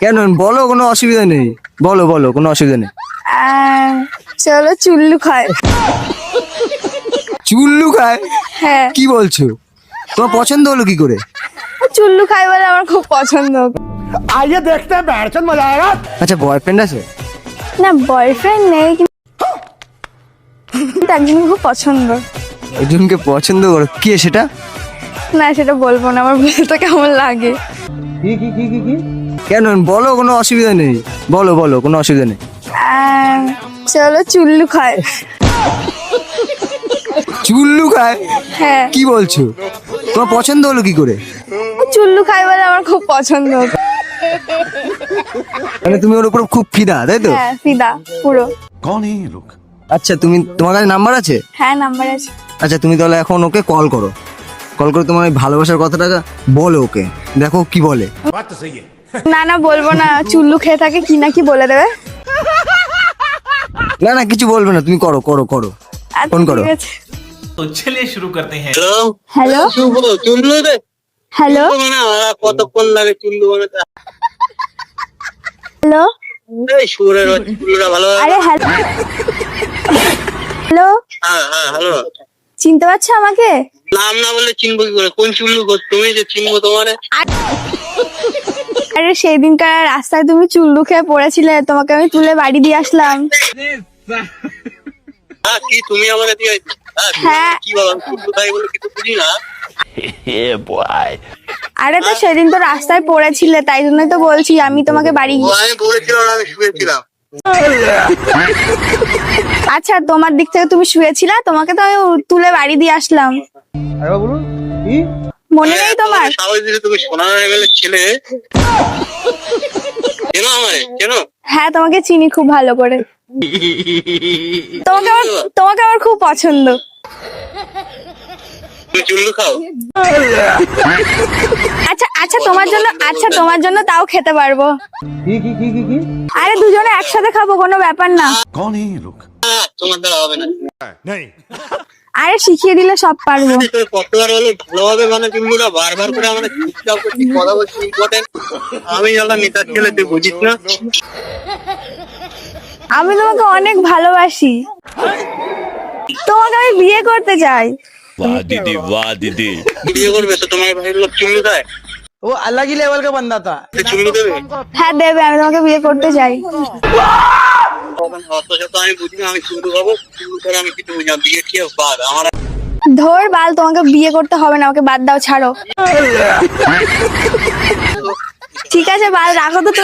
কেন বলো, কোনো অসুবিধা নেই, বলো বলো, কোনো অসুবিধা নেই। চলো চুল্লু খায়। চুল্লু খায়? হ্যাঁ, কি বলছো? তোমার পছন্দ হলো কি করে? চুল্লু খায় বলে আমার খুব পছন্দ। आइए देखते हैं बैठचंद मजा आएगा। আচ্ছা, বয়ফ্রেন্ড আছে? না, বয়ফ্রেন্ড নেই, কিন্তু একজনকে খুব পছন্দ। একজনকে পছন্দ করো, কে সেটা? না, সেটা বলবো না, আমার বলতে কেমন লাগে। কেন বলো, কোনো অসুবিধা নেই, বলো বলো, কোনো অসুবিধা নেই। চলো চুল্লু খায়। চুল্লু খায়? হ্যাঁ, কি বলছো? তোমার পছন্দ হলো কি করে? চুল্লু খায় বলে আমার খুব পছন্দ। মানে তুমি ওর উপর খুব ফিদা, তাই তো? হ্যাঁ, ফিদা পুরো। कौन है ये लोग? আচ্ছা, তোমার কাছে নাম্বার আছে? হ্যাঁ, নাম্বার আছে। আচ্ছা, তুমি তাহলে এখন ওকে কল করো, কল করে তোমার এই ভালোবাসার কথাটা বলো ওকে, দেখো কি বলে। बात तो सही है। না না, বলবো না, চুল্লু খেয়ে থাকে কি না কি বলে দেবে। না না, কিছু বলবে না, তুমি করো করো করো, আচ্ছা, ফোন করো। ঠিক আছে। तो चलिए शुरू करते हैं। হ্যালো চুল্লু রে হ্যালো মানে কতক্ষণ লাগে চুল্লু বানাতে? হ্যালো এই সুরের চুল্লুটা ভালো লাগে। আরে হ্যালো হ্যালো, হ্যাঁ হ্যাঁ হ্যালো, চিনতে পারছো আমাকে? নাম না বললে চিনবো কি করে? কোন চুল্লু গো? তুমি যে চিনবো তোমারে? আরে সেই দিনকার রাস্তায় তুমি চুল্লু খেয়ে পড়েছিলে, তোমাকে আমি তুলে বাড়ি দিয়ে আসলাম। হ্যাঁ, কি তুমি আমাকে দিয়ে হ্যাঁ। কি বলো? চুল্লু তাই বলে কিছু বুঝি না। আরে তো সেদিন তো রাস্তায় পড়েছিলে, তাই জন্যই তো বলছি আমি তোমাকে বাড়ি। ও আমি বলেছিলাম না, আমি শুয়েছিলাম। আচ্ছা, তোমার দিক থেকে তুমি শুয়েছিলা, তোমাকে তো আমি তুলে বাড়ি দিয়ে আসলাম। মনে নেই তোমার? সাহস দিলে তুমি সোনা লেভেলের ছেলে। চেনো আমায়? চেনো? হ্যাঁ, তোমাকে চিনি খুব ভালো করে। তোমাকে আমার খুব পছন্দ। তুমি চুল্লু খাও? আচ্ছা আচ্ছা, তোমার জন্য তাও খেতে পারবো। আরে দুজনে একসাথে খাবো, কোনো ব্যাপার না। कौन है ये लोग? হ্যাঁ, তোমার দ্বারা হবে না। नहीं। আরে শিখিয়ে দিলে সব পারবো। তুমি কতবার হলো ভালোভাবে মানে চুল্লুটা বারবার করে আমাদের চুপচাপ করছি, কথা বলছি ইম্পর্টেন্ট। আমি যারা নেতার ছেলে তুই বুঝিস না। আমি তোমাকে অনেক ভালোবাসি, তোমাকে আমি বিয়ে করতে চাই। वाह दीदी वाह दीदी। বিয়ে করবে তো তোমার ভাইয়ের লোক চুল্লু দেয়? वो अलग ही लेवल का बंदा था। চুল্লু দেবে? হ্যাঁ দেবে, আমি তোমাকে বিয়ে করতে চাই। তখন অত শত আমি বুঝি না, আমি চুল্লু খাবো, চুল্লু করে আমি কিছু বুঝি না। বিয়ে কি বাদ আমার। ধর বাল, তোমাকে বিয়ে করতে হবে না, আমাকে বাদ দাও, ছাড়ো। ঠিক আছে বাল, রাখো তো।